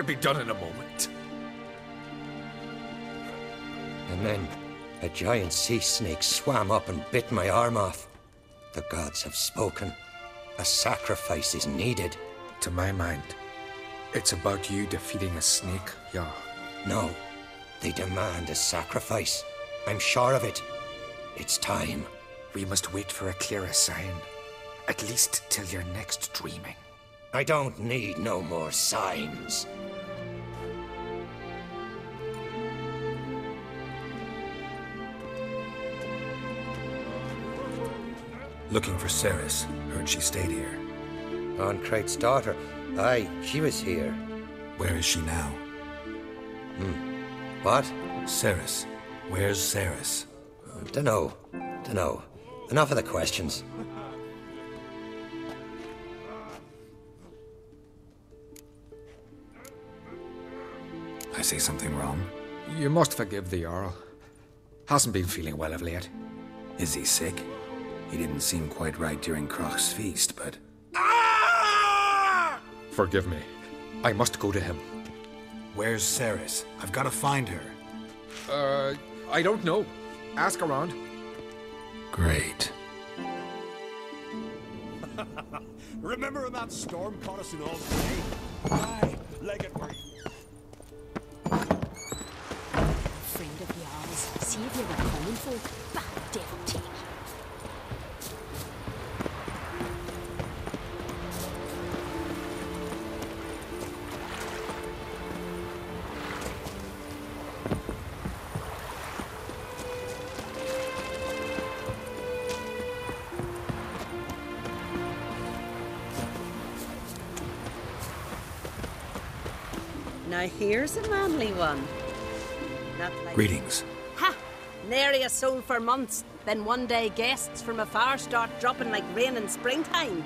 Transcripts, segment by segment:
It'll be done in a moment. And then a giant sea snake swam up and bit my arm off. The gods have spoken. A sacrifice is needed. To my mind, it's about you defeating a snake, yeah. No, they demand a sacrifice. I'm sure of it. It's time. We must wait for a clearer sign. At least till your next dreaming. I don't need no more signs. Looking for Ceres. Heard she stayed here. Crate's daughter. Aye, she was here. Where is she now? What? Ceres. Where's Ceres? Dunno. Enough of the questions. I say something wrong? You must forgive the Jarl. Hasn't been feeling well of late. Is he sick? He didn't seem quite right during Crach's feast, but... Forgive me. I must go to him. Where's Ceres? I've got to find her. I don't know. Ask around. Great. Remember when that storm caught us in all day? Aye, leg it right. Friend of yours, see if you were coming for bad devil take. Now here's a manly one. Not like... Greetings. Ha! Nary a soul for months. Then one day guests from afar start dropping like rain in springtime.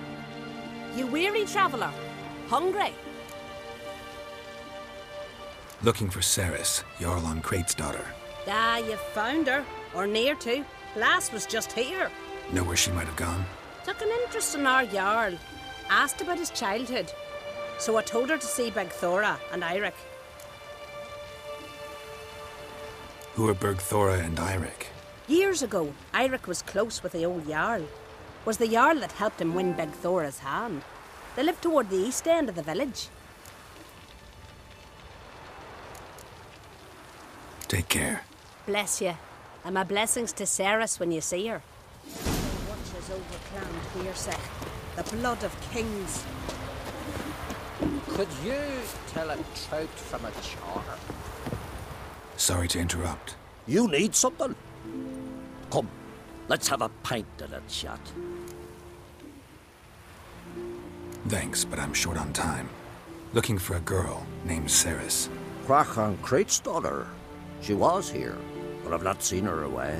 You weary traveller? Hungry? Looking for Ceres, Jarl on Crate's daughter. Ah, you found her. Or near to. Lass was just here. Know where she might have gone? Took an interest in our Jarl. Asked about his childhood. So I told her to see Bergthora and Eirik. Who are Bergthora and Eirik? Years ago, Eirik was close with the old Jarl. Was the Jarl that helped him win Bergthora's hand. They lived toward the east end of the village. Take care. Bless you. And my blessings to Ceres when you see her. Watches over Clan Fierce, the blood of kings. Could you tell a trout from a char? Sorry to interrupt. You need something? Come, let's have a pint and a chat. Thanks, but I'm short on time. Looking for a girl named Ceres. Crach and Crate's daughter. She was here, but I've not seen her away.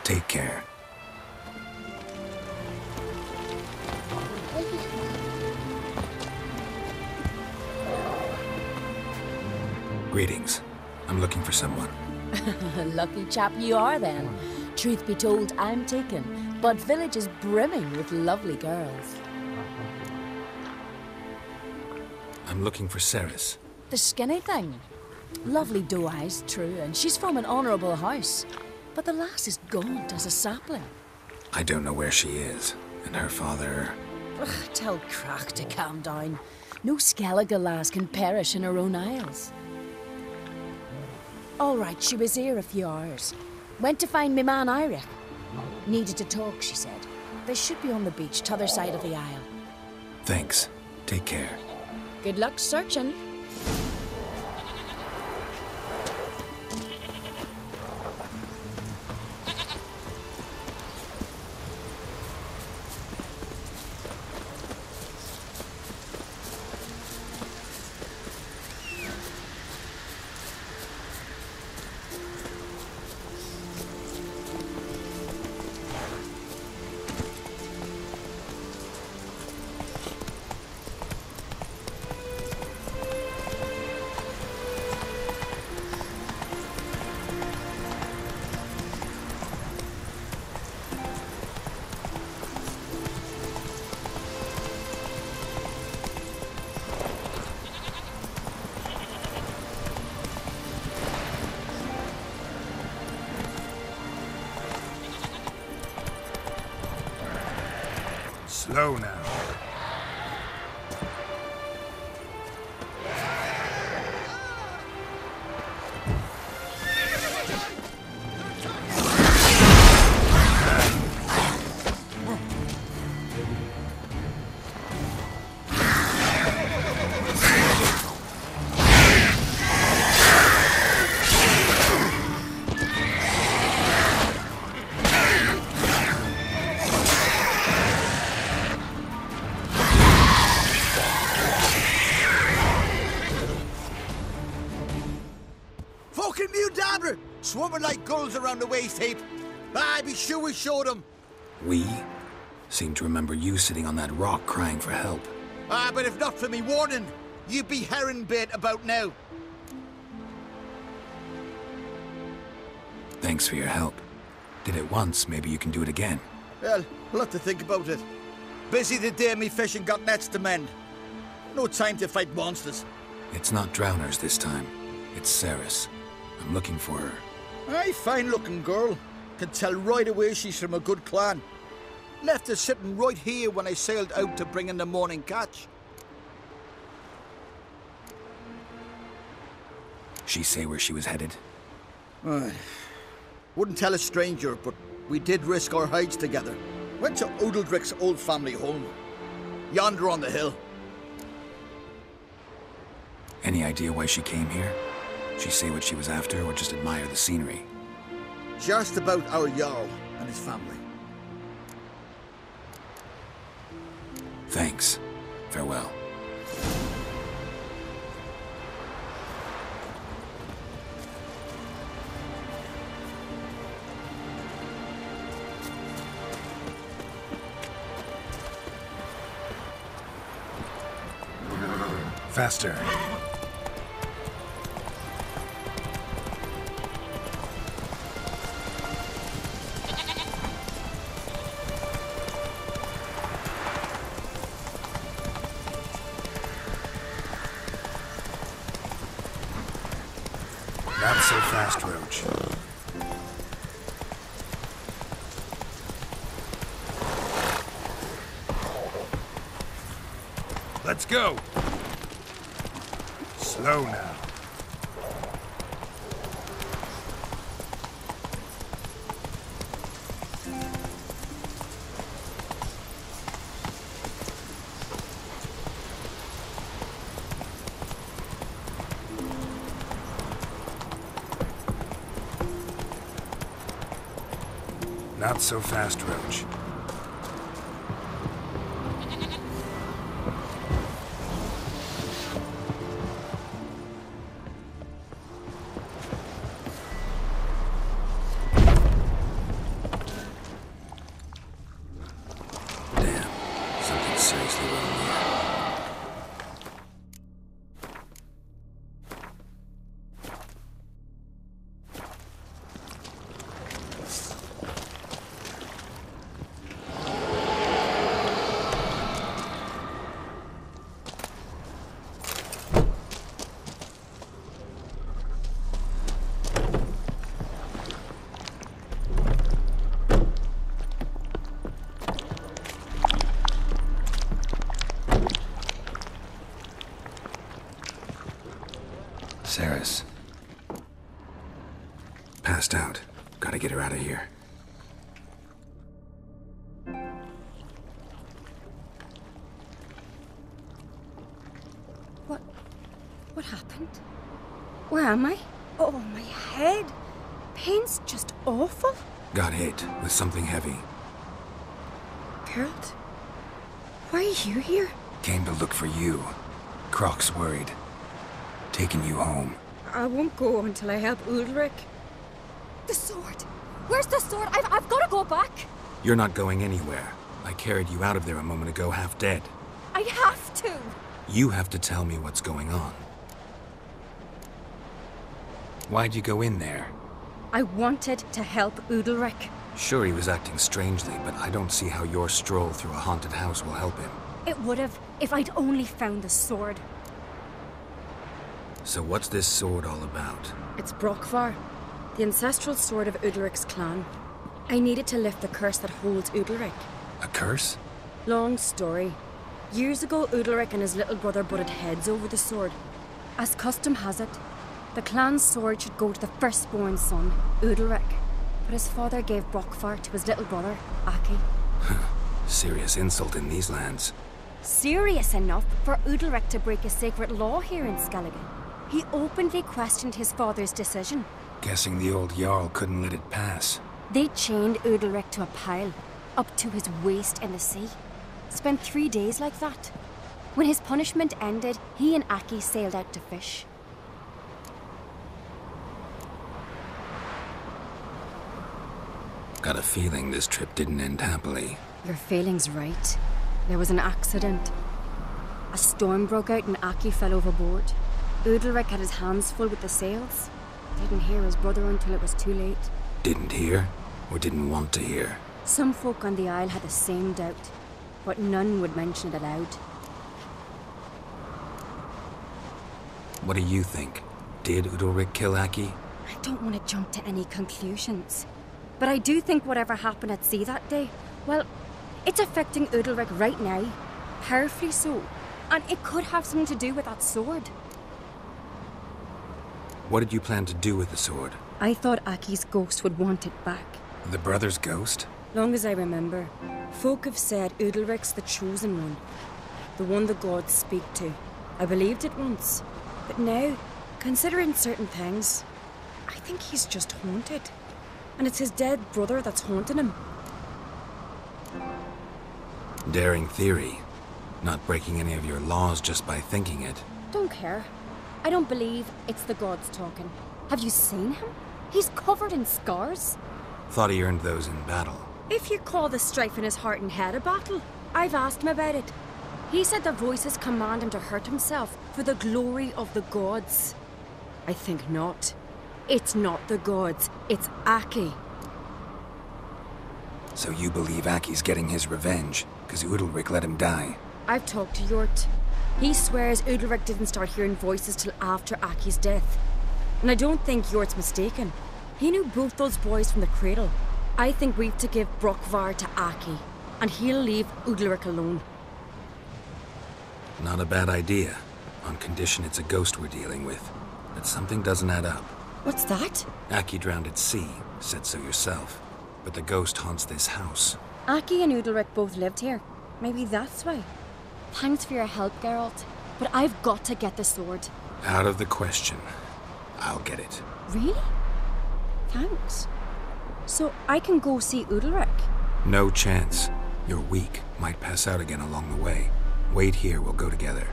Take care. Greetings. I'm looking for someone. Lucky chap you are then. Truth be told, I'm taken, but village is brimming with lovely girls. I'm looking for Ceres. The skinny thing. Lovely doe eyes, true, and she's from an honourable house. But the lass is gaunt as a sapling. I don't know where she is, and her father... Ugh, tell Crach to calm down. No Skellige lass can perish in her own isles. All right, she was here a few hours. Went to find me man Eirik. Needed to talk, she said. They should be on the beach, t'other side of the isle. Thanks. Take care. Good luck searching. Slow now. Fucking mute swarming like gulls around the waist heap. I'd be sure we showed them. We seem to remember you sitting on that rock crying for help. But if not for me warning, you'd be herring bait about now. Thanks for your help. Did it once, maybe you can do it again. Well, we'll have to think about it. Busy the day me fishing got nets to mend. No time to fight monsters. It's not drowners this time. It's Ceres. I'm looking for her. Aye, fine-looking girl. Can tell right away she's from a good clan. Left her sitting right here when I sailed out to bring in the morning catch. She say where she was headed? Wouldn't tell a stranger, but we did risk our hides together. Went to Udaldric's old family home. Yonder on the hill. Any idea why she came here? She say what she was after, or just admire the scenery? Just about our Jarl and his family. Thanks. Farewell. Faster. Not so fast, Roach. Let's go! Slow now. Not so fast, Roach. Damn, something seriously wrong here. Ceres. Passed out. Gotta get her out of here. What happened? Where am I? Oh, my head. Pain's just awful. Got hit with something heavy. Geralt? Why are you here? Came to look for you. Croc's worried. Taking you home. I won't go until I help Udalric. The sword! Where's the sword? I've got to go back! You're not going anywhere. I carried you out of there a moment ago half dead. I have to! You have to tell me what's going on. Why'd you go in there? I wanted to help Udalric. Sure, he was acting strangely, but I don't see how your stroll through a haunted house will help him. It would have, if I'd only found the sword. So what's this sword all about? It's Brokvar, the ancestral sword of Udalric's clan. I needed to lift the curse that holds Udalric. A curse? Long story. Years ago, Udalric and his little brother butted heads over the sword. As custom has it, the clan's sword should go to the firstborn son, Udalric. But his father gave Brockfar to his little brother, Aki. Serious insult in these lands. Serious enough for Udalric to break a sacred law here in Skellige. He openly questioned his father's decision. Guessing the old Jarl couldn't let it pass. They chained Udalric to a pile, up to his waist in the sea. Spent 3 days like that. When his punishment ended, he and Aki sailed out to fish. Got a feeling this trip didn't end happily. Your feeling's right. There was an accident. A storm broke out and Aki fell overboard. Udalric had his hands full with the sails. Didn't hear his brother until it was too late. Didn't hear? Or didn't want to hear? Some folk on the Isle had the same doubt, but none would mention it aloud. What do you think? Did Udalric kill Aki? I don't want to jump to any conclusions. But I do think whatever happened at sea that day, well, it's affecting Udalric right now. Powerfully so. And it could have something to do with that sword. What did you plan to do with the sword? I thought Aki's ghost would want it back. The brother's ghost? Long as I remember, folk have said Udalric's the chosen one. The one the gods speak to. I believed it once. But now, considering certain things, I think he's just haunted. And it's his dead brother that's haunting him. Daring theory. Not breaking any of your laws just by thinking it. Don't care. I don't believe it's the gods talking. Have you seen him? He's covered in scars. Thought he earned those in battle. If you call the strife in his heart and head a battle, I've asked him about it. He said the voices command him to hurt himself for the glory of the gods. I think not. It's not the gods, it's Aki. So you believe Aki's getting his revenge, because Udalric let him die? I've talked to Yort. He swears Udalric didn't start hearing voices till after Aki's death. And I don't think Yort's mistaken. He knew both those boys from the cradle. I think we've to give Brockvar to Aki, and he'll leave Udalric alone. Not a bad idea, on condition it's a ghost we're dealing with. But something doesn't add up. What's that? Aki drowned at sea, said so yourself. But the ghost haunts this house. Aki and Udalric both lived here. Maybe that's why. Thanks for your help, Geralt. But I've got to get the sword. Out of the question. I'll get it. Really? Thanks. So I can go see Udalric? No chance. You're weak. Might pass out again along the way. Wait here, we'll go together.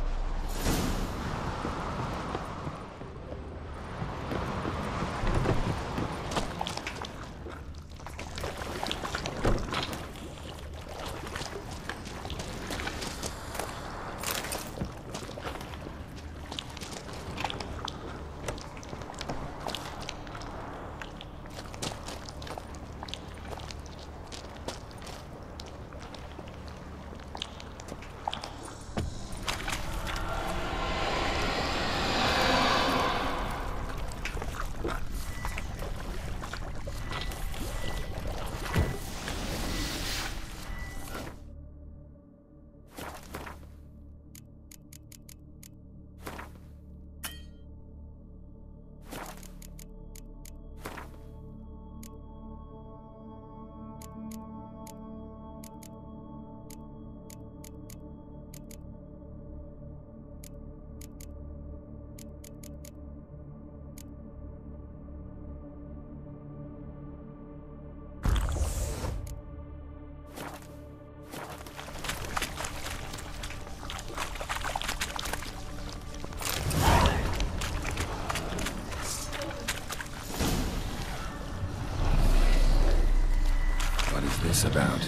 This about?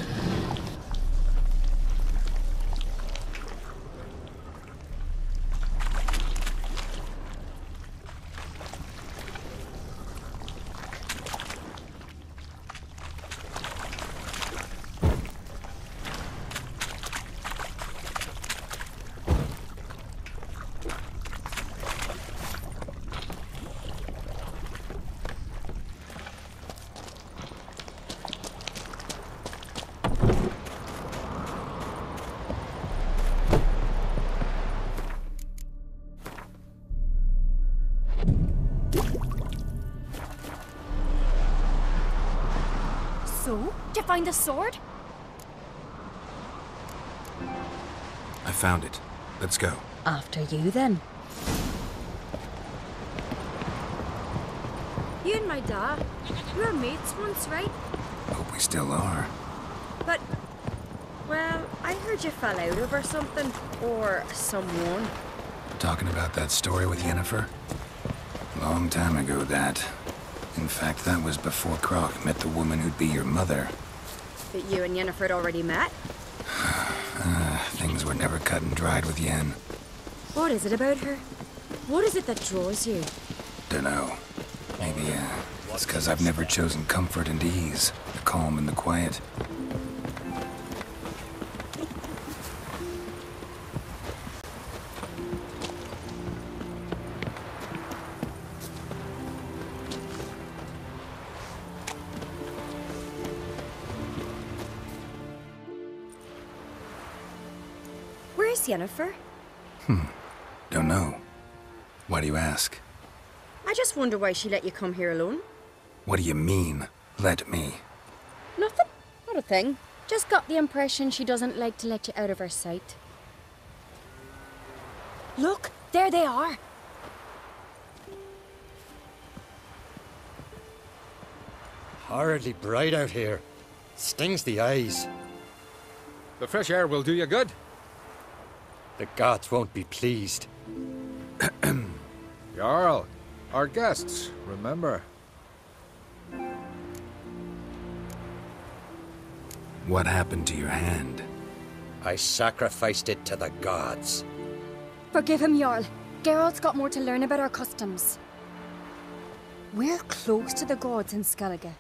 So? Did you find the sword? I found it. Let's go. After you, then. You and my dad, you were mates once, right? Hope we still are. But, well, I heard you fell out over something. Or someone. Talking about that story with Yennefer? Long time ago, that. In fact, that was before Croc met the woman who'd be your mother. But you and Yennefer had already met? Things were never cut and dried with Yen. What is it about her? What is it that draws you? Dunno. Maybe, it's 'cause I've never chosen comfort and ease, the calm and the quiet. Where's Yennefer? Don't know. Why do you ask? I just wonder why she let you come here alone. What do you mean, let me? Nothing. Not a thing. Just got the impression she doesn't like to let you out of her sight. Look, there they are. Horridly bright out here. Stings the eyes. The fresh air will do you good. The gods won't be pleased. Jarl, our guests, remember. What happened to your hand? I sacrificed it to the gods. Forgive him, Jarl. Geralt's got more to learn about our customs. We're close to the gods in Skellige,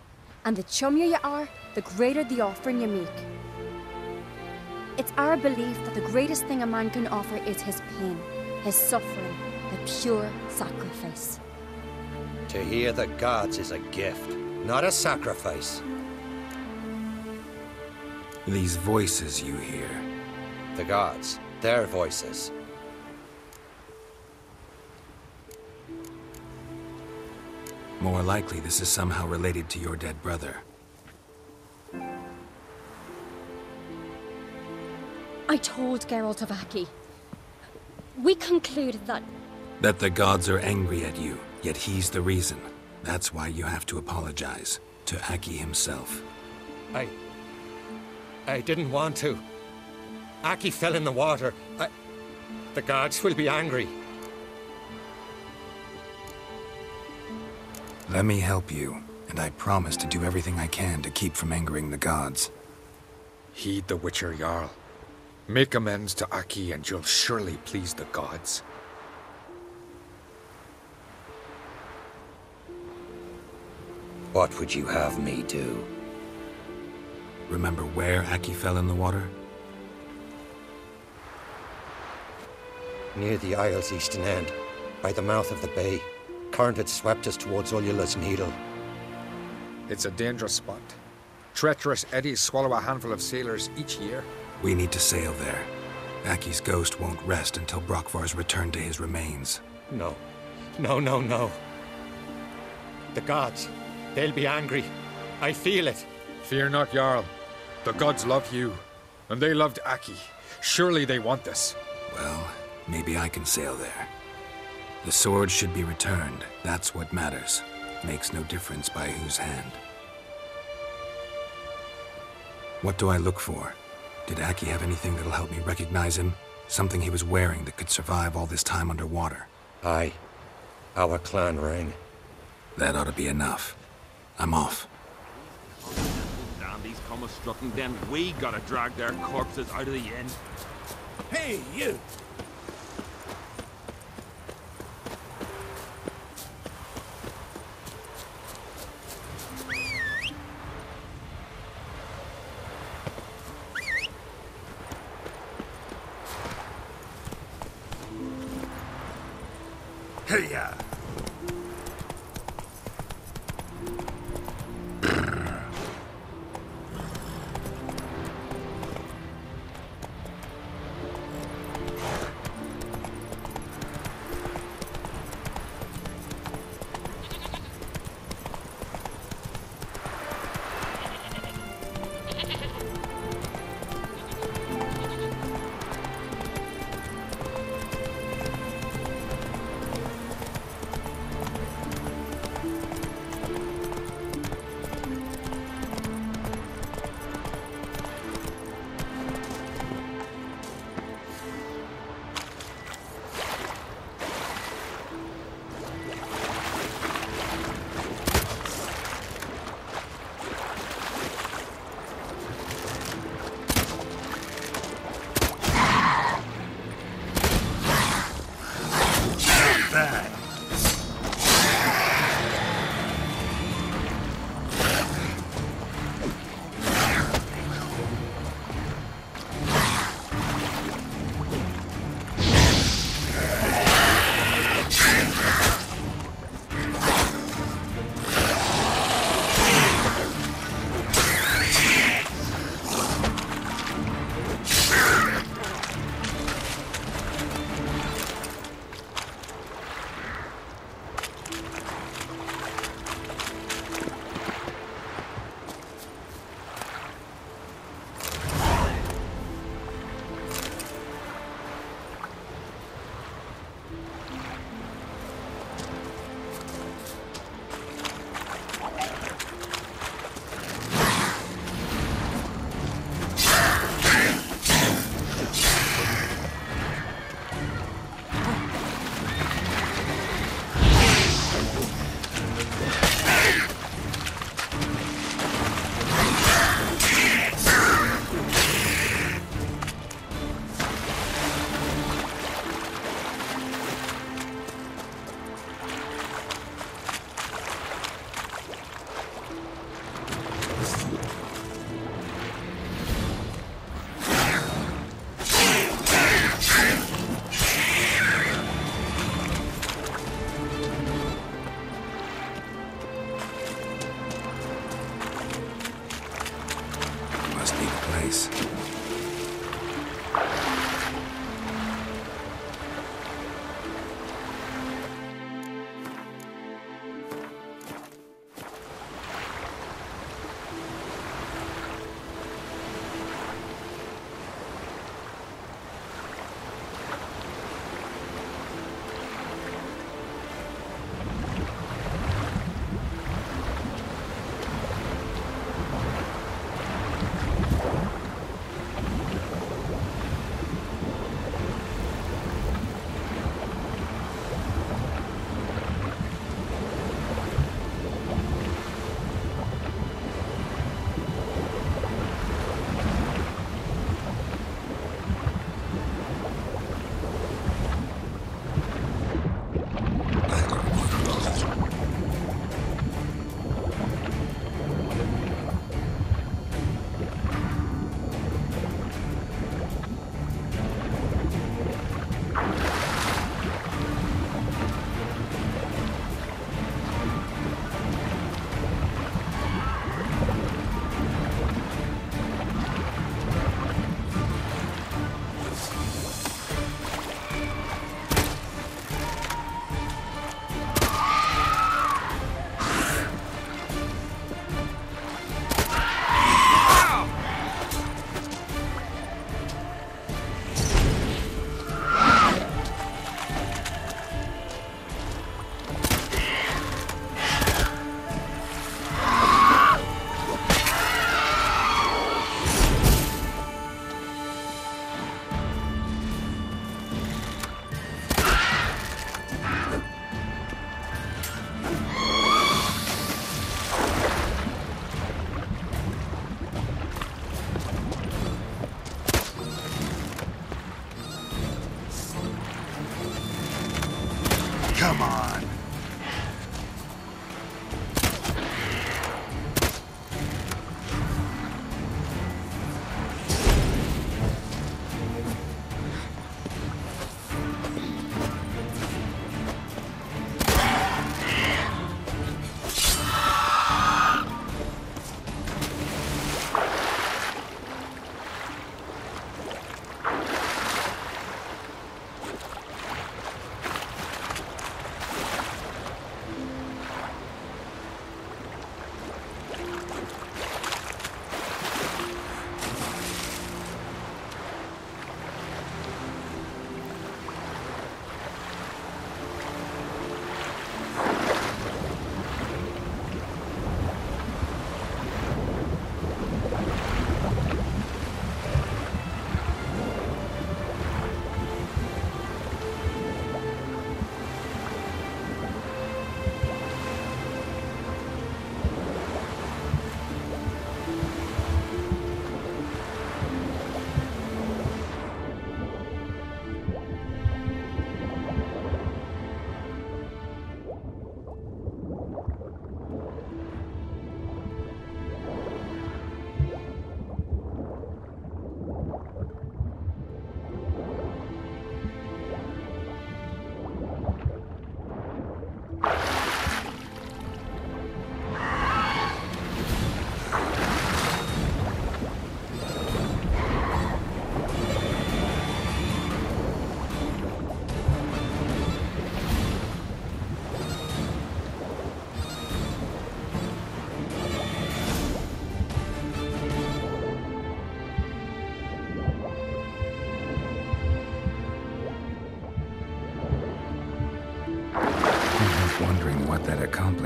and the chummier you are, the greater the offering you make. It's our belief that the greatest thing a man can offer is his pain, his suffering, the pure sacrifice. To hear the gods is a gift, not a sacrifice. These voices you hear. The gods, their voices. More likely this is somehow related to your dead brother. I told Geralt of Aki. We concluded that... That the gods are angry at you, yet he's the reason. That's why you have to apologize. To Aki himself. I didn't want to. Aki fell in the water. The gods will be angry. Let me help you, and I promise to do everything I can to keep from angering the gods. Heed the Witcher, Jarl. Make amends to Aki and you'll surely please the gods. What would you have me do? Remember where Aki fell in the water? Near the Isle's eastern end, by the mouth of the bay. Current had swept us towards Ullula's Needle. It's a dangerous spot. Treacherous eddies swallow a handful of sailors each year. We need to sail there. Aki's ghost won't rest until Brokvar's returned to his remains. No. No. The gods, they'll be angry. I feel it. Fear not, Jarl. The gods love you, and they loved Aki. Surely they want this. Well, maybe I can sail there. The sword should be returned. That's what matters. Makes no difference by whose hand. What do I look for? Did Aki have anything that'll help me recognize him? Something he was wearing that could survive all this time underwater? Aye. Our clan ring. That ought to be enough. I'm off. Dandies come a-strutting, then we gotta drag their corpses out of the inn. Hey, you! Hey-ya!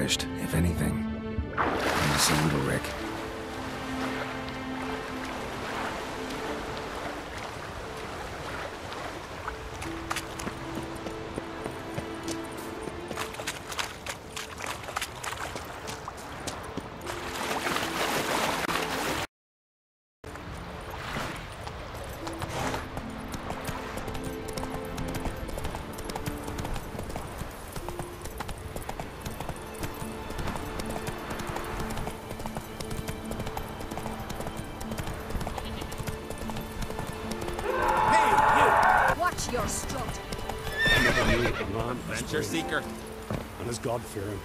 accomplished, if anything. Good to see Udalric. Your strut. Adventure seeker. And as God-fearing.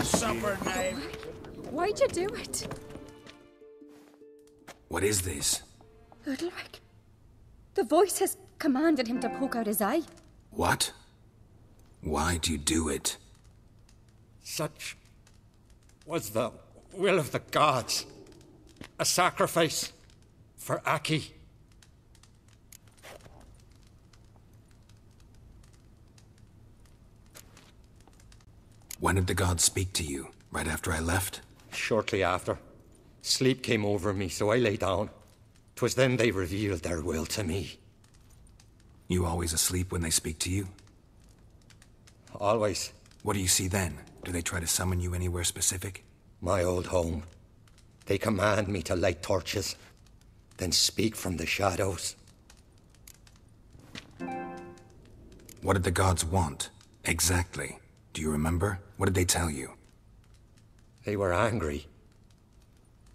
Supper name. Why'd you do it? What is this? Udalric. The voice has commanded him to poke out his eye. What? Why'd you do it? Such was the will of the gods. A sacrifice for Aki. When did the gods speak to you? Right after I left? Shortly after. Sleep came over me, so I lay down. 'Twas then they revealed their will to me. You always asleep when they speak to you? Always. What do you see then? Do they try to summon you anywhere specific? My old home. They command me to light torches, then speak from the shadows. What did the gods want? Exactly. Do you remember? What did they tell you? They were angry.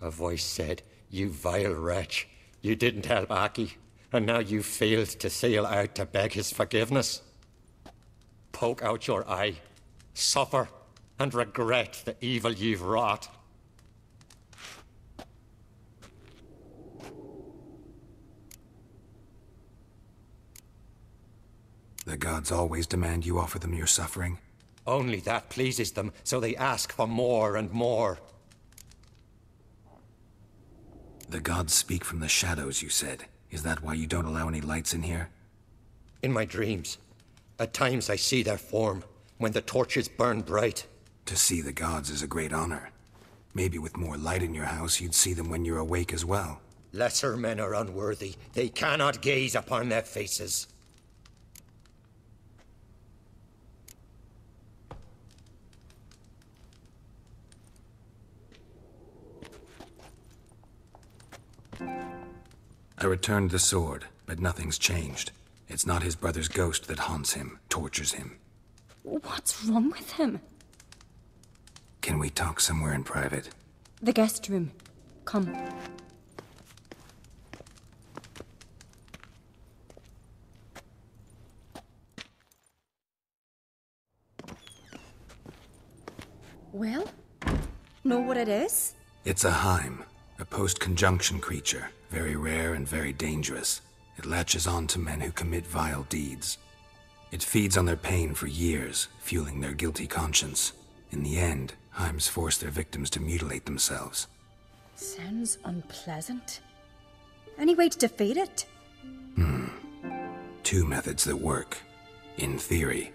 A voice said, "You vile wretch. You didn't help Aki, and now you failed to sail out to beg his forgiveness. Poke out your eye, suffer, and regret the evil you've wrought." The gods always demand you offer them your suffering? Only that pleases them, so they ask for more and more. The gods speak from the shadows, you said. Is that why you don't allow any lights in here? In my dreams, at times I see their form, when the torches burn bright. To see the gods is a great honor. Maybe with more light in your house, you'd see them when you're awake as well. Lesser men are unworthy. They cannot gaze upon their faces. I returned the sword, but nothing's changed. It's not his brother's ghost that haunts him, tortures him. What's wrong with him? Can we talk somewhere in private? The guest room. Come. Well, know what it is? It's a Heim, a post-conjunction creature, very rare and very dangerous. It latches on to men who commit vile deeds. It feeds on their pain for years, fueling their guilty conscience. In the end, Heims force their victims to mutilate themselves. Sounds unpleasant. Any way to defeat it? Two methods that work, in theory.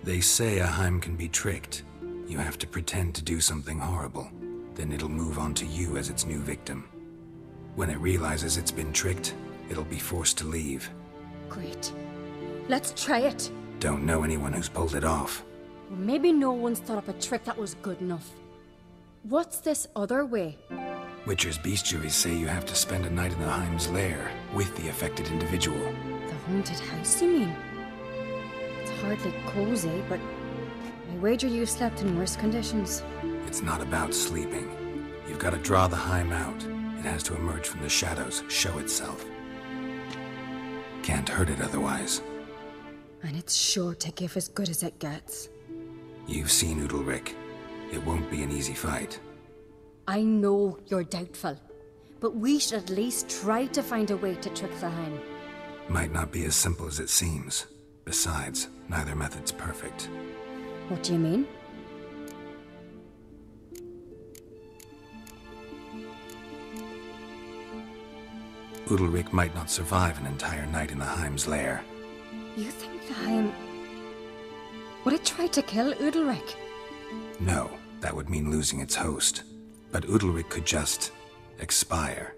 They say a Heim can be tricked. You have to pretend to do something horrible. Then it'll move on to you as its new victim. When it realizes it's been tricked, it'll be forced to leave. Great. Let's try it. Don't know anyone who's pulled it off. Well, maybe no one's thought up a trick that was good enough. What's this other way? Witcher's bestiaries say you have to spend a night in the Heim's lair with the affected individual. The haunted house, you mean? It's hardly cozy, but I wager you slept in worse conditions. It's not about sleeping. You've got to draw the Heim out. It has to emerge from the shadows, show itself. Can't hurt it otherwise. And it's sure to give as good as it gets. You've seen Udalric. It won't be an easy fight. I know you're doubtful, but we should at least try to find a way to trick the Heim. Might not be as simple as it seems. Besides, neither method's perfect. What do you mean? Udalric might not survive an entire night in the Heim's lair. You think the Heim... would it try to kill Udalric? No, that would mean losing its host. But Udalric could just... expire.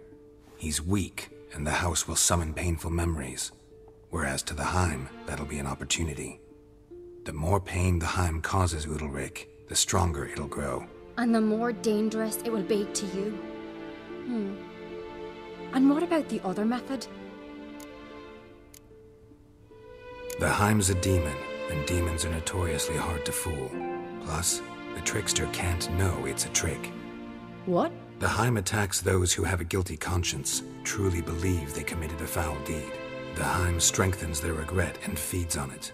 He's weak, and the house will summon painful memories. Whereas to the Heim, that'll be an opportunity. The more pain the Heim causes Udalric, the stronger it'll grow. And the more dangerous it will be to you. And what about the other method? The Heim's a demon, and demons are notoriously hard to fool. Plus, the trickster can't know it's a trick. What? The Heim attacks those who have a guilty conscience, truly believe they committed a foul deed. The Heim strengthens their regret and feeds on it.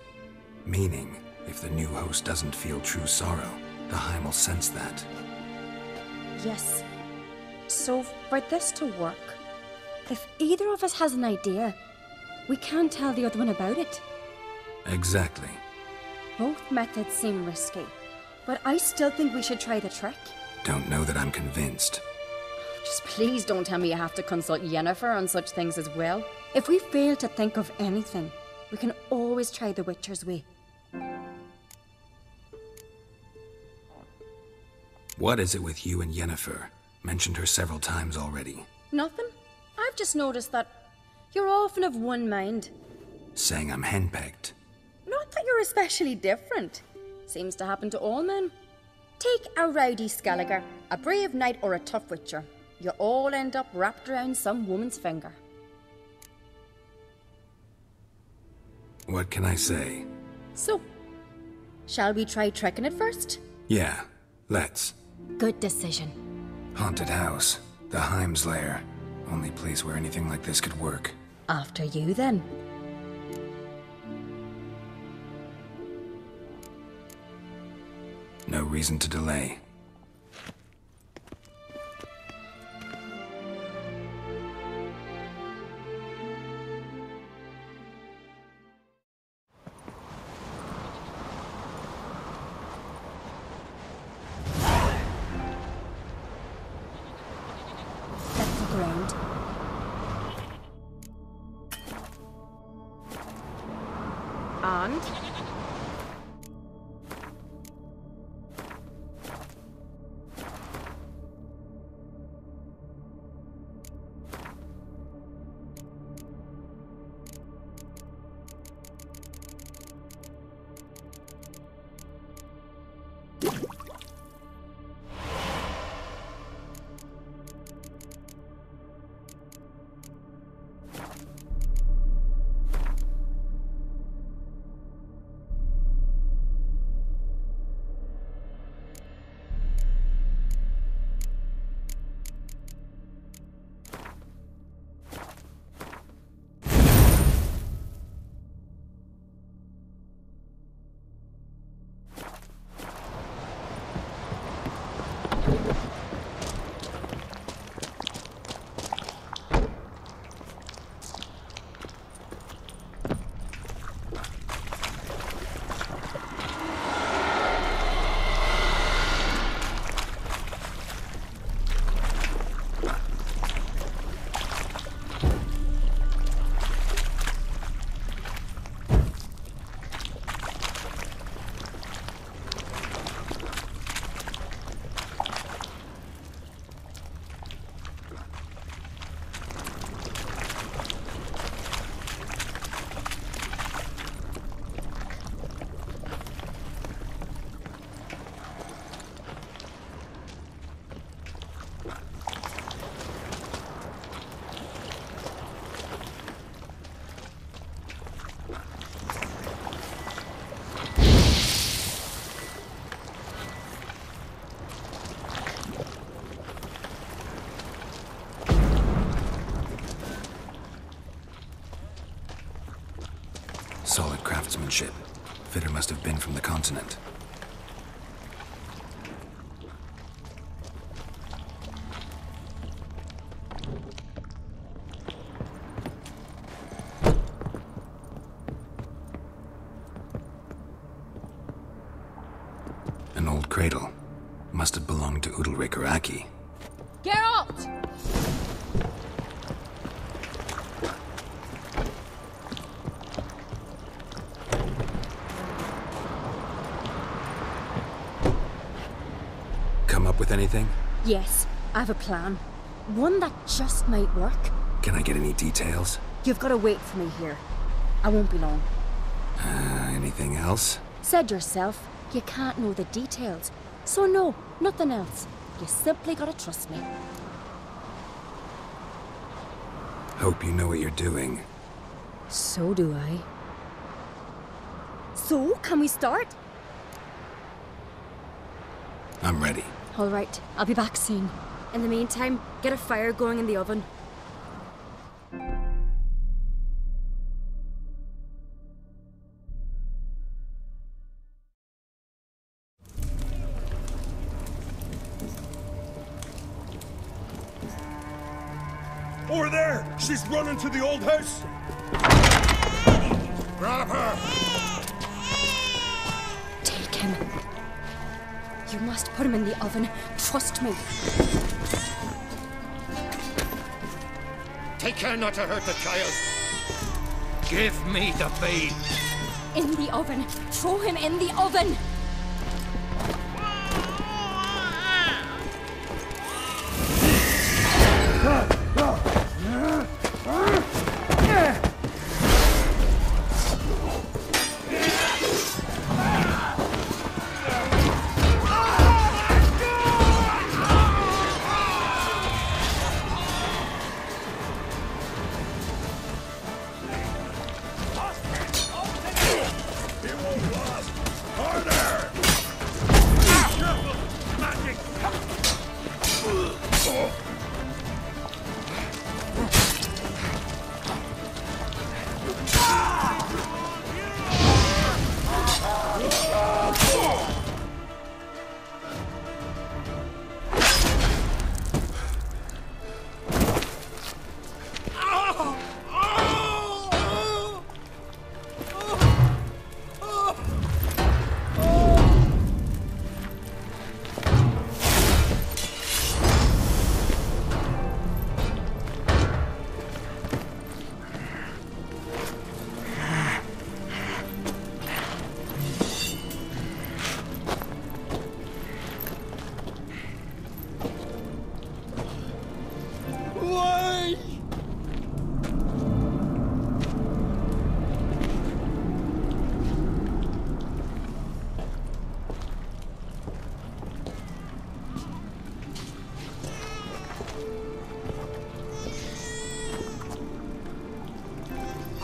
Meaning, if the new host doesn't feel true sorrow, the Heim will sense that. Yes. So, for this to work, if either of us has an idea, we can't tell the other one about it. Exactly. Both methods seem risky, but I still think we should try the trick. Don't know that I'm convinced. Just please don't tell me you have to consult Yennefer on such things as well. If we fail to think of anything, we can always try the Witcher's way. What is it with you and Yennefer? Mentioned her several times already. Nothing. I've just noticed that you're often of one mind. Saying I'm henpecked. Not that you're especially different. Seems to happen to all men. Take a rowdy Skelliger, a brave knight or a tough witcher. You all end up wrapped around some woman's finger. What can I say? So, shall we try tricking it first? Yeah, let's. Good decision. Haunted house. The Heim's lair. Only place where anything like this could work. After you, then. No reason to delay. That's the ground. And? Solid craftsmanship. Fitter must have been from the continent. An old cradle. Must have belonged to Udalric or Aki. Geralt! up with anything? Yes, I have a plan. One that just might work. Can I get any details? You've got to wait for me here. I won't be long. Anything else? Said yourself, you can't know the details. So no, nothing else. You simply gotta trust me. Hope you know what you're doing. So do I. So, can we start? I'm ready. All right, I'll be back soon. In the meantime, get a fire going in the oven. Over there! She's running to the old house! Grab her! Take him. You must put him in the oven. Trust me. Take care not to hurt the child. Give me the babe. In the oven. Throw him in the oven.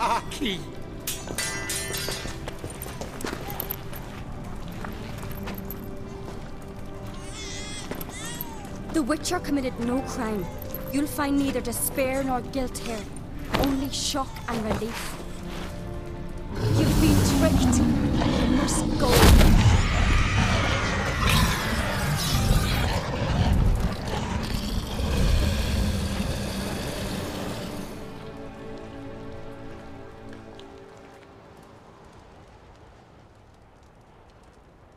Aki! The Witcher committed no crime. You'll find neither despair nor guilt here. Only shock and relief. You've been tricked. You must go.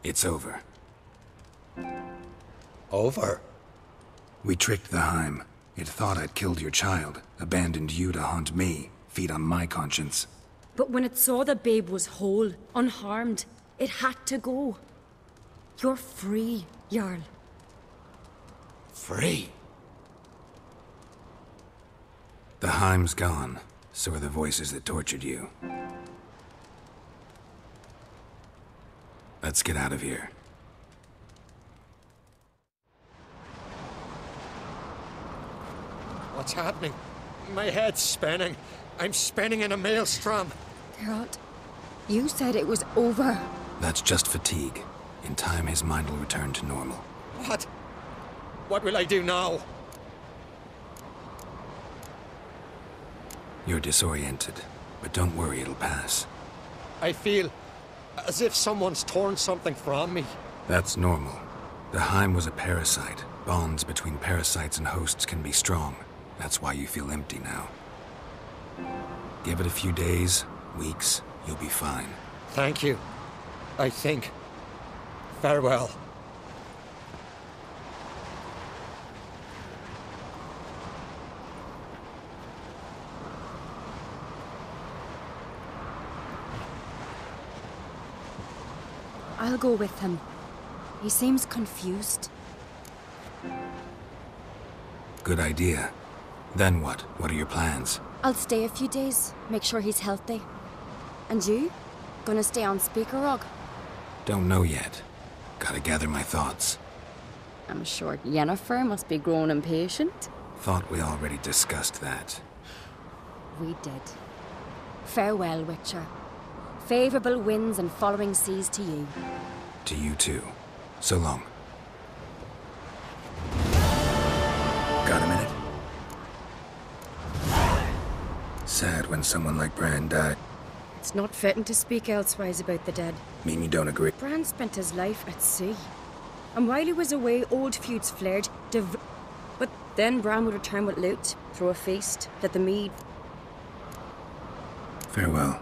It's over. Over? We tricked the Heim. It thought I'd killed your child, abandoned you to haunt me, feed on my conscience. But when it saw the babe was whole, unharmed, it had to go. You're free, Jarl. Free? The Heim's gone. So are the voices that tortured you. Let's get out of here. What's happening? My head's spinning. I'm spinning in a maelstrom. Geralt, you said it was over. That's just fatigue. In time, his mind will return to normal. What? What will I do now? You're disoriented, but don't worry, it'll pass. I feel as if someone's torn something from me. That's normal. The Heim was a parasite. Bonds between parasites and hosts can be strong. That's why you feel empty now. Give it a few days, weeks, you'll be fine. Thank you. I think. Farewell. I'll go with him. He seems confused. Good idea. Then what? What are your plans? I'll stay a few days, make sure he's healthy. And you? Gonna stay on Speaker Rog? Don't know yet. Gotta gather my thoughts. I'm sure Yennefer must be growing impatient. Thought we already discussed that. We did. Farewell, Witcher. Favourable winds and following seas to you. To you too. So long. Got a minute? Sad when someone like Bran died. It's not fitting to speak elsewise about the dead. Mean you don't agree? Bran spent his life at sea. And while he was away, old feuds flared. But then Bran would return with loot, throw a feast, let the mead. Farewell.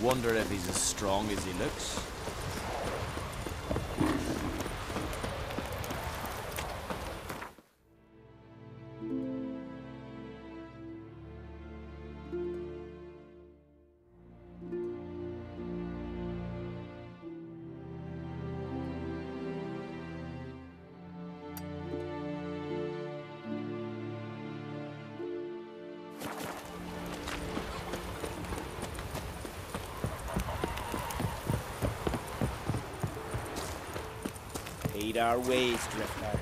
Wonder if he's as strong as he looks. Heed our ways, Drifter.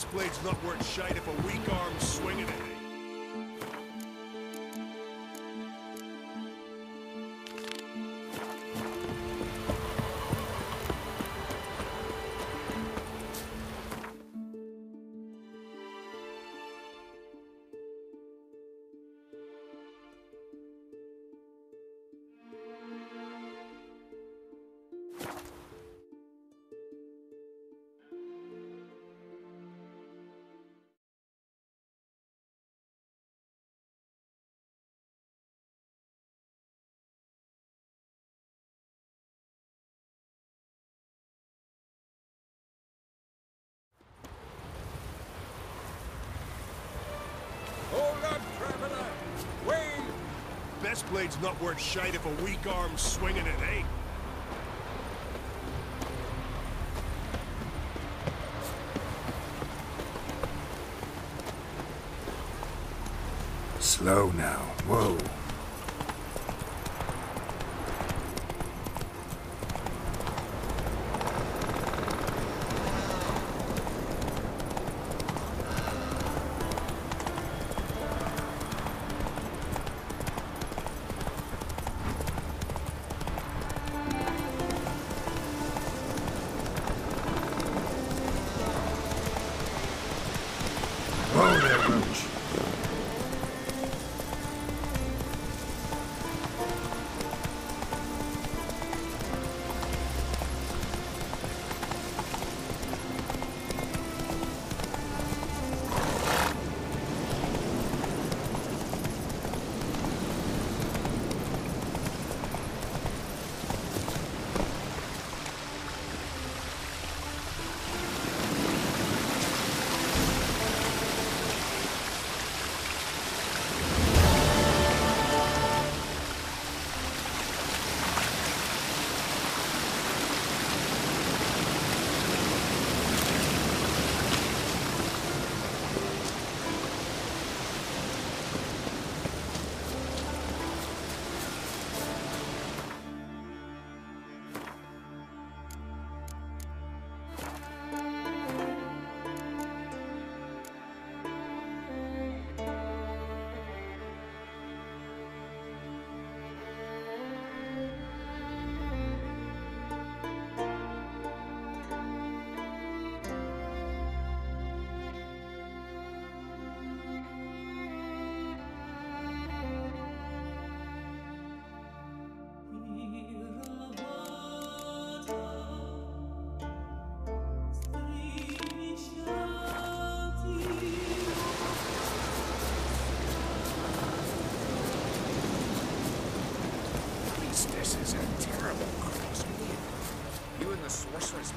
Best blade's not worth shite if a weak arm's swinging it. Hold up, traveler! Wait! Best blade's not worth shite if a weak arm's swinging it, eh? Slow now. Whoa. Whoa there, Roach. This is a terrible cross between you and the sorceress.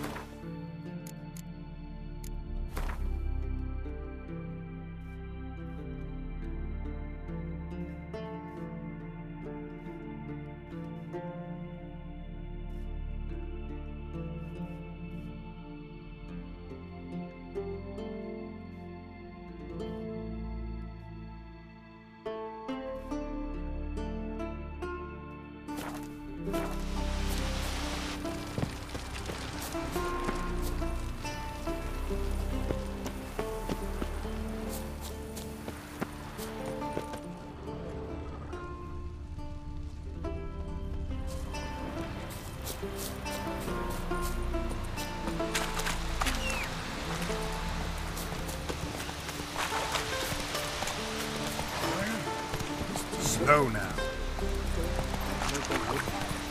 Slow now.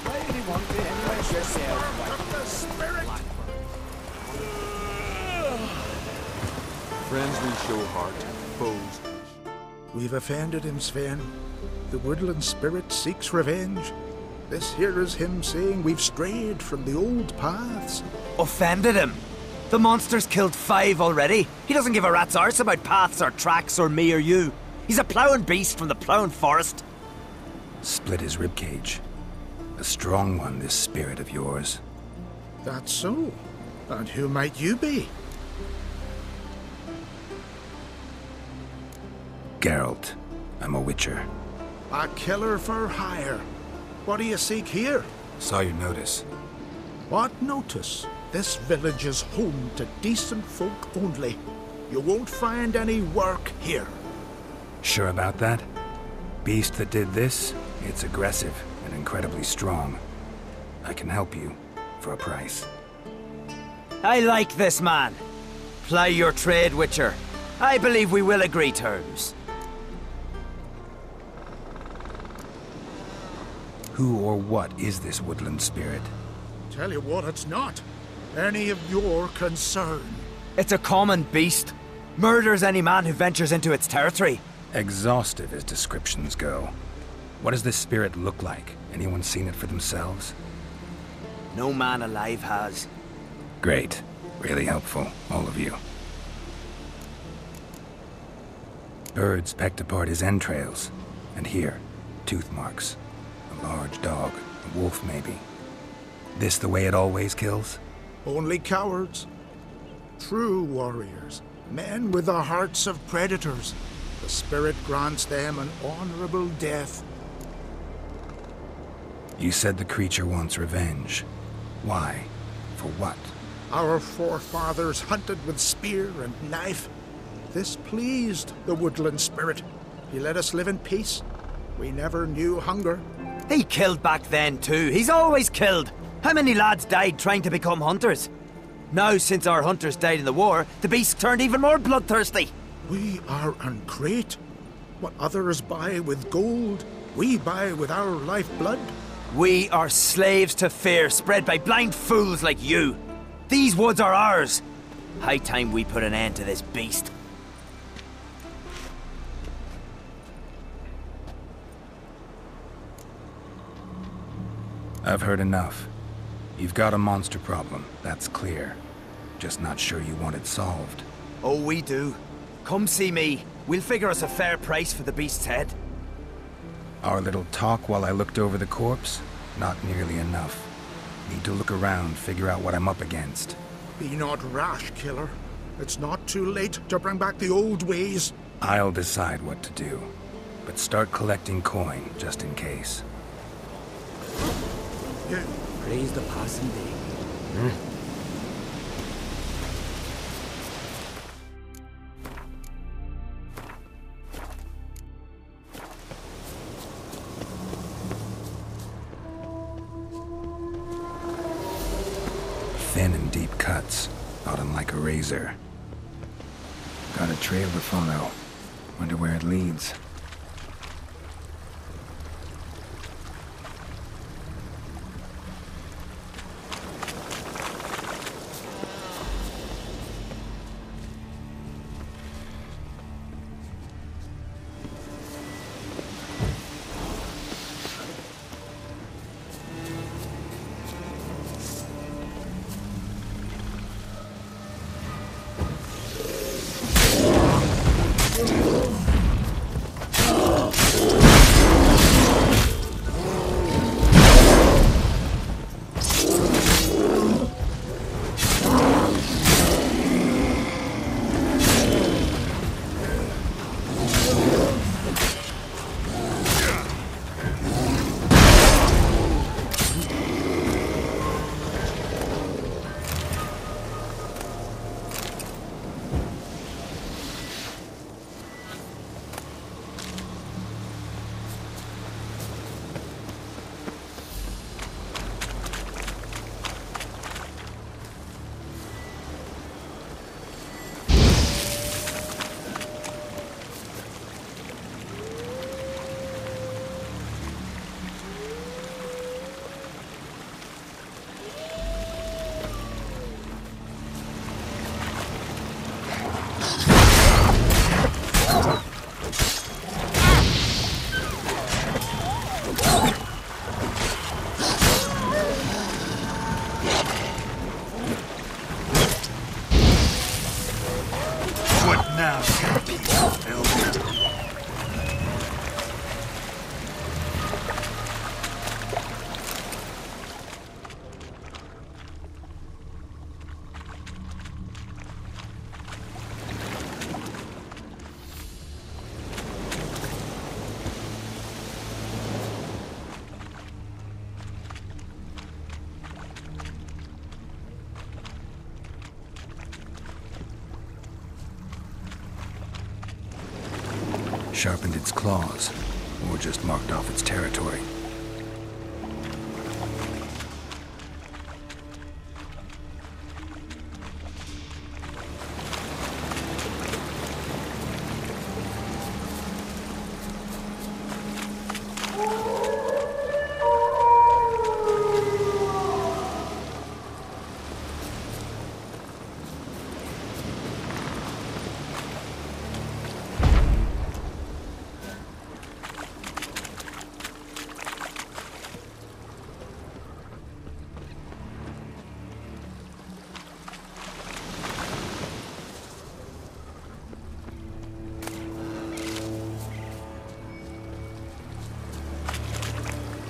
Why do you want to anyway? Yourself, The spirit! Friends we show heart, foes. We've offended him, Sven. The woodland spirit seeks revenge. This here is him saying we've strayed from the old paths. Offended him? The monster's killed 5 already. He doesn't give a rat's arse about paths or tracks or me or you. He's a ploughing beast from the ploughing forest. Split his ribcage. A strong one, this spirit of yours. That's so. And who might you be? Geralt. I'm a witcher. A killer for hire. What do you seek here? Saw your notice. What notice? This village is home to decent folk only. You won't find any work here. Sure about that? Beast that did this, it's aggressive and incredibly strong. I can help you for a price. I like this man. Ply your trade, Witcher. I believe we will agree terms. Who or what is this woodland spirit? Tell you what, it's not any of your concern. It's a common beast. Murders any man who ventures into its territory. Exhaustive as descriptions go. What does this spirit look like? Anyone seen it for themselves? No man alive has. Great. Really helpful, all of you. Birds pecked apart his entrails. And here, tooth marks. A large dog, a wolf maybe. This the way it always kills? Only cowards. True warriors. Men with the hearts of predators. The spirit grants them an honorable death. You said the creature wants revenge. Why? For what? Our forefathers hunted with spear and knife. This pleased the woodland spirit. He let us live in peace. We never knew hunger. He killed back then too. He's always killed. How many lads died trying to become hunters? Now, since our hunters died in the war, the beast turned even more bloodthirsty. We are uncreate. What others buy with gold, we buy with our lifeblood. We are slaves to fear spread by blind fools like you. These woods are ours. High time we put an end to this beast. I've heard enough. You've got a monster problem, that's clear. Just not sure you want it solved. Oh, we do. Come see me. We'll figure us a fair price for the beast's head. Our little talk while I looked over the corpse? Not nearly enough. Need to look around, figure out what I'm up against. Be not rash, killer. It's not too late to bring back the old ways. I'll decide what to do. But start collecting coin, just in case. Yeah. Praise the passing day. Thin and deep cuts, not unlike a razor. Got a trail to follow. Wonder where it leads. sharpened its claws, or just marked off its territory.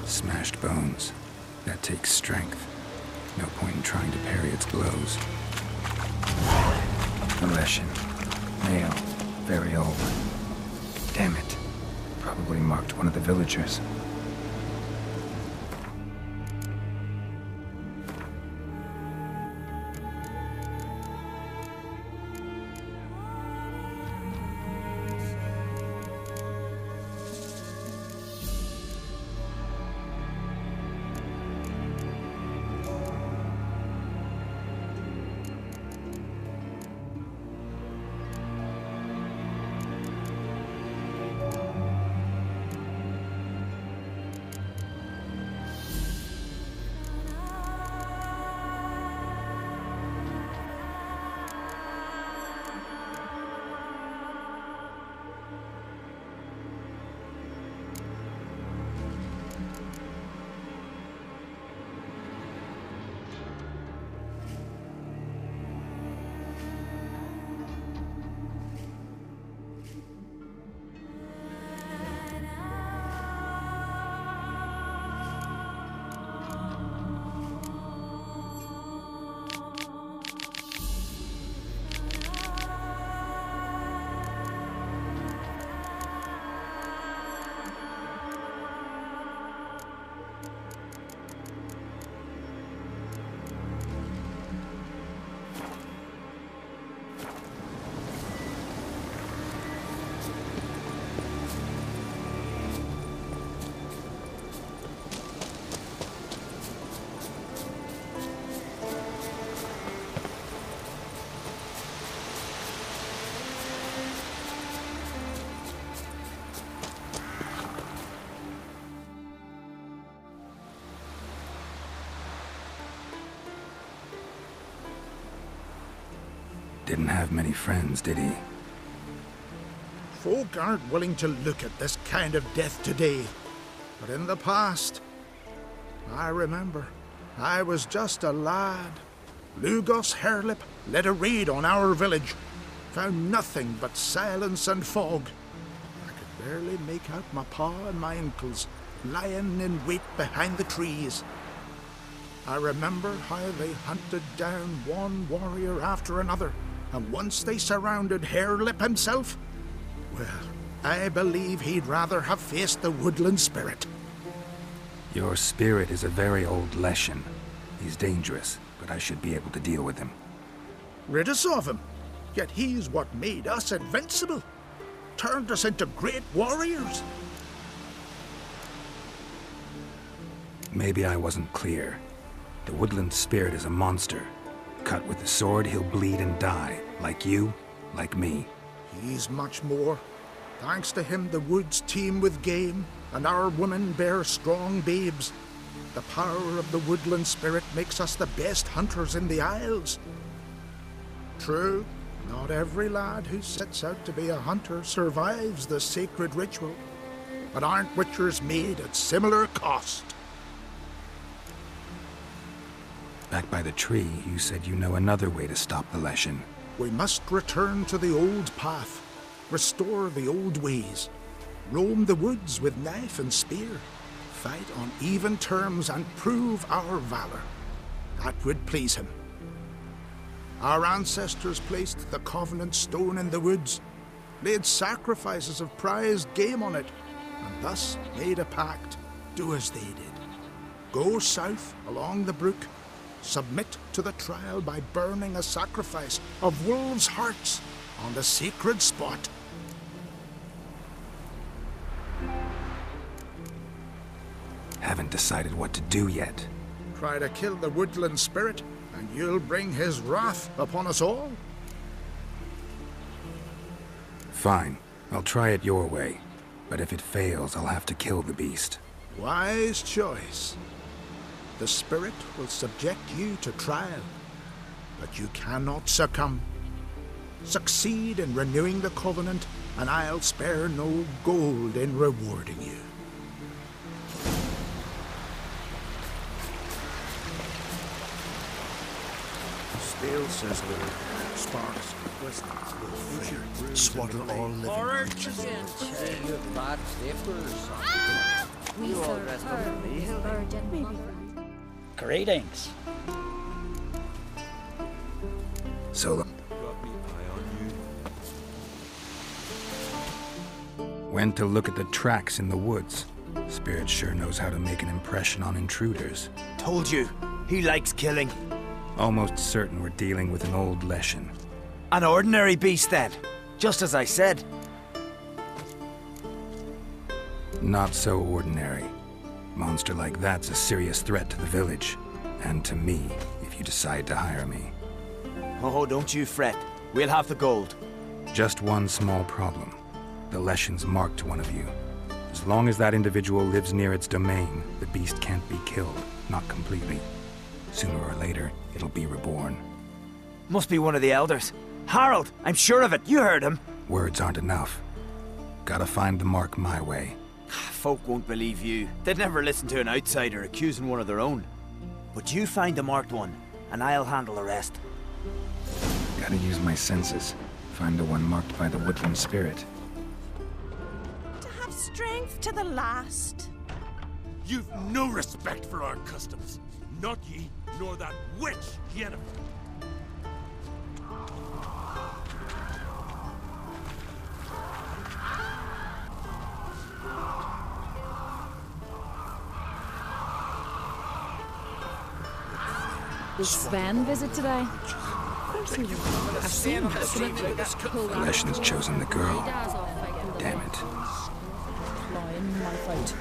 Smashed bones. That takes strength. No point in trying to parry its blows. A Leshen. Male. Very old. Damn it. Probably marked one of the villagers. Didn't have many friends, did he? Folk aren't willing to look at this kind of death today. But in the past, I remember, I was just a lad. Lugos Hairlip led a raid on our village. Found nothing but silence and fog. I could barely make out my pa and my uncles lying in wait behind the trees. I remember how they hunted down one warrior after another, and once they surrounded Hairlip himself, well, I believe he'd rather have faced the woodland spirit. Your spirit is a very old Leshen. He's dangerous, but I should be able to deal with him. Rid us of him. Yet he's what made us invincible. Turned us into great warriors. Maybe I wasn't clear. The woodland spirit is a monster. Cut with the sword, he'll bleed and die. Like you, like me. He's much more. Thanks to him, the woods teem with game, and our women bear strong babes. The power of the woodland spirit makes us the best hunters in the Isles. True, not every lad who sets out to be a hunter survives the sacred ritual. But aren't witchers made at similar cost? Back by the tree, you said you know another way to stop the Leshen. We must return to the old path, restore the old ways, roam the woods with knife and spear, fight on even terms and prove our valor. That would please him. Our ancestors placed the Covenant Stone in the woods, laid sacrifices of prized game on it, and thus made a pact. Do as they did. Go south along the brook, submit to the trial by burning a sacrifice of wolves' hearts on the sacred spot. Haven't decided what to do yet. Try to kill the woodland spirit, and you'll bring his wrath upon us all? Fine. I'll try it your way. But if it fails, I'll have to kill the beast. Wise choice. The spirit will subject you to trial, but you cannot succumb. Succeed in renewing the covenant, and I'll spare no gold in rewarding you. Stale says little. Sparks. Swaddle all living creatures. Greetings. Solo. Went to look at the tracks in the woods. Spirit sure knows how to make an impression on intruders. Told you, he likes killing. Almost certain we're dealing with an old Leshen. An ordinary beast then, just as I said. Not so ordinary. Monster like that's a serious threat to the village. And to me, if you decide to hire me. Oh, don't you fret. We'll have the gold. Just one small problem. The Leshen's marked one of you. As long as that individual lives near its domain, the beast can't be killed. Not completely. Sooner or later, it'll be reborn. Must be one of the elders. Harold, I'm sure of it. You heard him. Words aren't enough. Gotta find the mark my way. Folk won't believe you. They'd never listen to an outsider accusing one of their own. But you find the marked one, and I'll handle the rest. Gotta use my senses. Find the one marked by the woodland spirit. To have strength to the last. You've no respect for our customs. Not ye, nor that witch, Yennefer. Did Sven visit today? The Leshen's chosen the girl. Damn it. Lion knife out.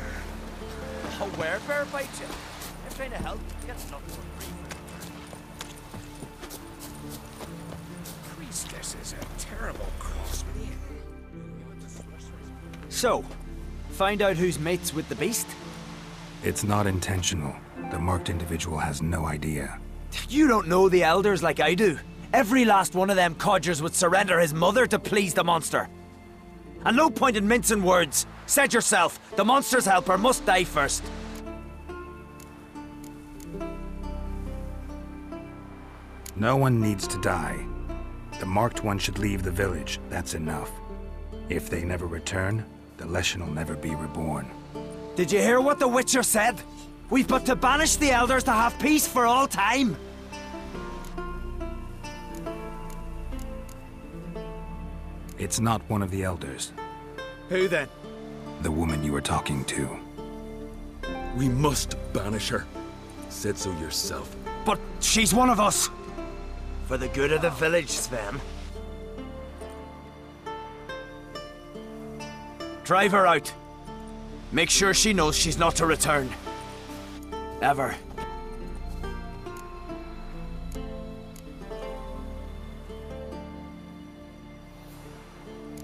Oh, where bear bite you? I'm trying to help. Get nothing for free. Priestess is a terrible cross with you. So, find out who's mates with the beast? It's not intentional. The marked individual has no idea. You don't know the elders like I do. Every last one of them codgers would surrender his mother to please the monster. And no point in mincing words. Said yourself, the monster's helper must die first. No one needs to die. The marked one should leave the village. That's enough. If they never return, the Leshen will never be reborn. Did you hear what the Witcher said? We've but to banish the elders to have peace for all time. It's not one of the elders. Who then? The woman you were talking to. We must banish her. Said so yourself. But she's one of us. For the good of the village, Sven. Drive her out. Make sure she knows she's not to return. Ever.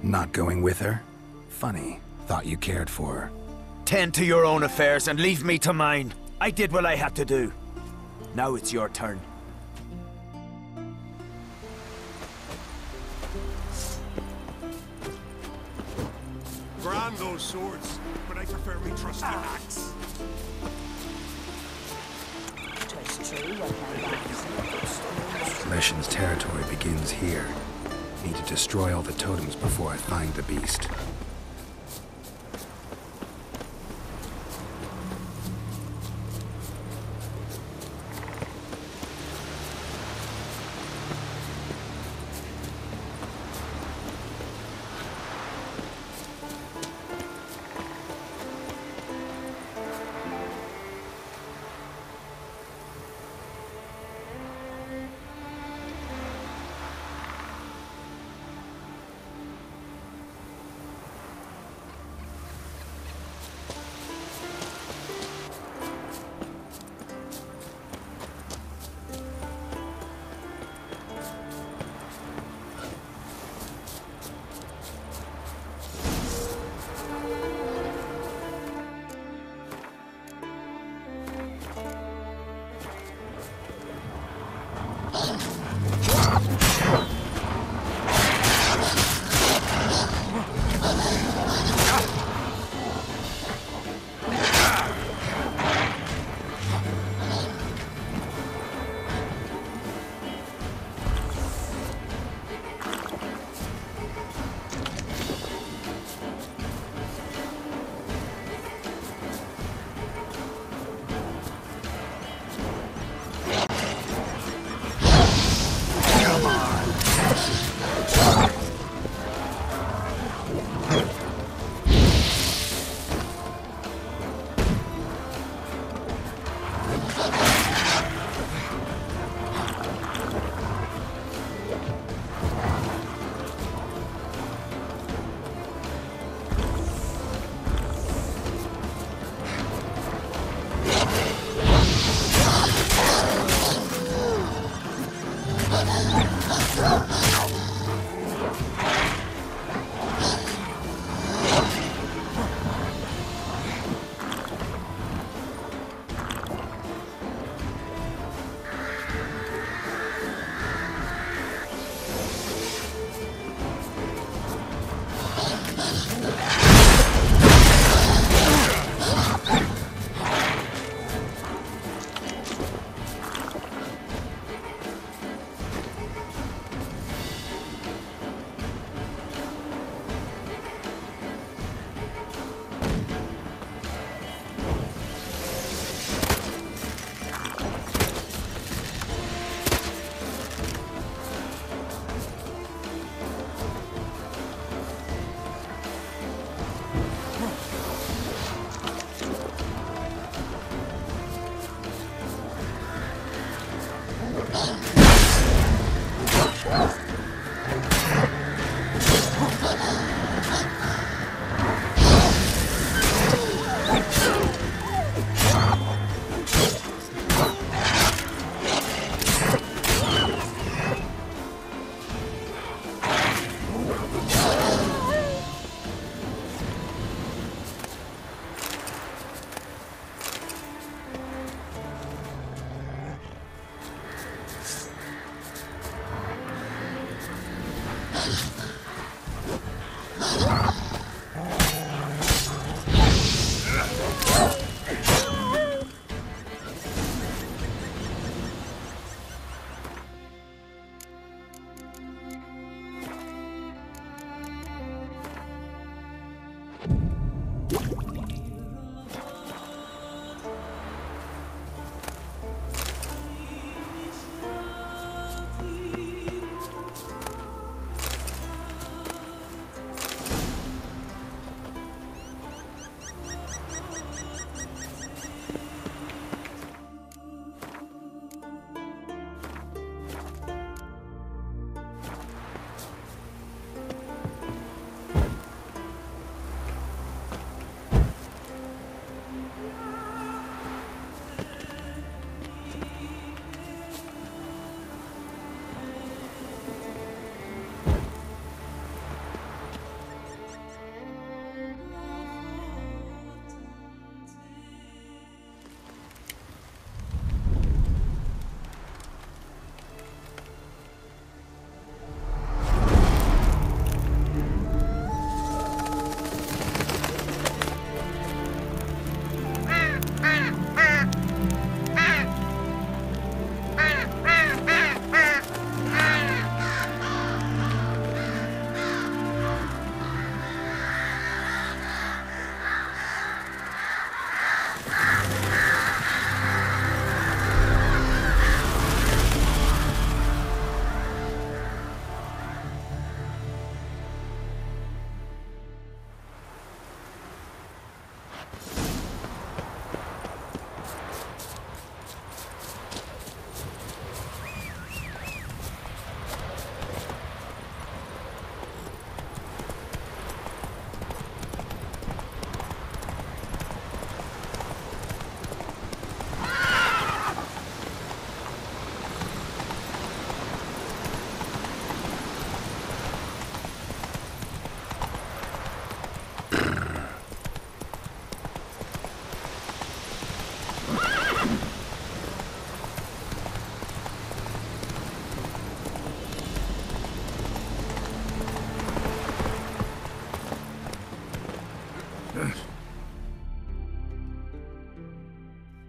Not going with her? Funny. Thought you cared for her. Tend to your own affairs and leave me to mine. I did what I had to do. Now it's your turn. Grand those swords, but I prefer me trusty axe. Leshen's territory begins here. Need to destroy all the totems before I find the beast.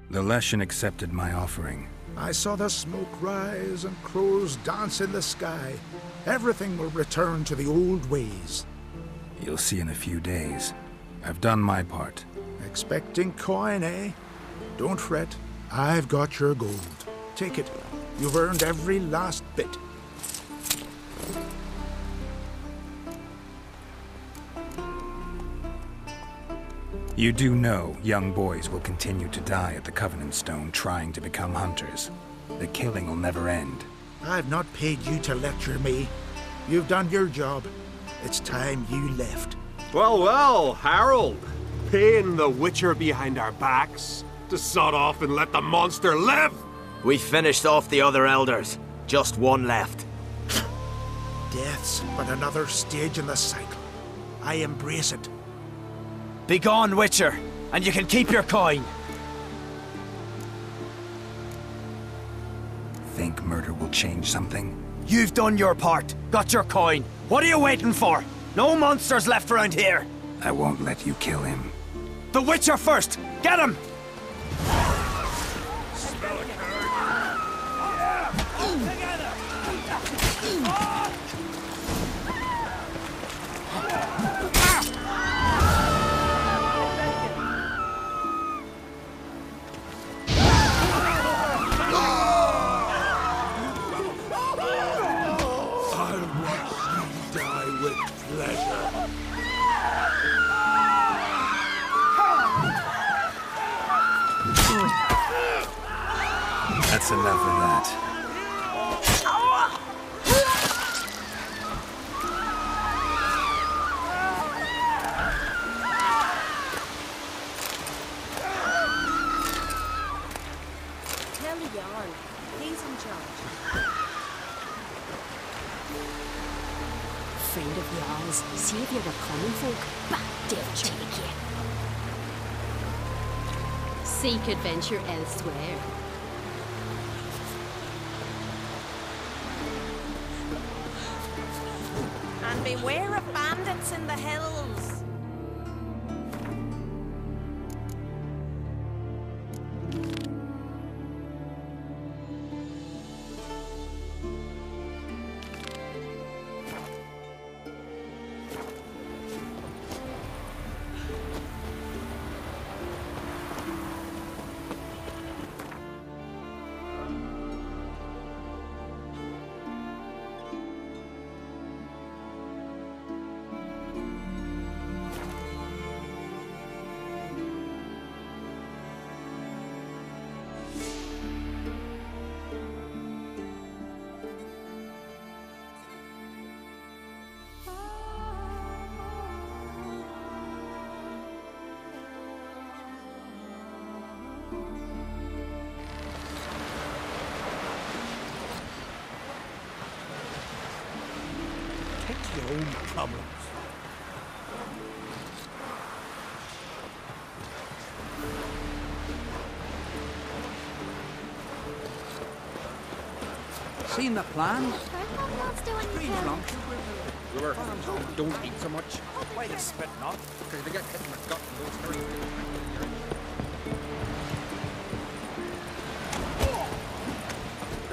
The Leshen accepted my offering. I saw the smoke rise and crows dance in the sky. Everything will return to the old ways. You'll see in a few days. I've done my part. Expecting coin, eh? Don't fret. I've got your gold. Take it. You've earned every last bit. You do know young boys will continue to die at the Covenant Stone trying to become hunters. The killing will never end. I've not paid you to lecture me. You've done your job. It's time you left. Well, well, Harold. Paying the Witcher behind our backs to sod off and let the monster live! We finished off the other elders. Just one left. Death's but another stage in the cycle. I embrace it. Be gone, Witcher, and you can keep your coin. Think murder will change something? You've done your part. Got your coin. What are you waiting for? No monsters left around here. I won't let you kill him. The Witcher first! Get him! That's enough of that. Tell the yarn. He's in charge. Friend of yours, see if you're the common folk, but they'll take you. Seek adventure elsewhere. And beware of bandits in the hills. Your own problems. Seen the plans? River, don't eat so much. Why they spit not? Because they get hit in the gut and those hurry.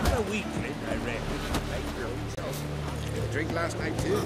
Not a wee drink, I reckon. Drink last night too.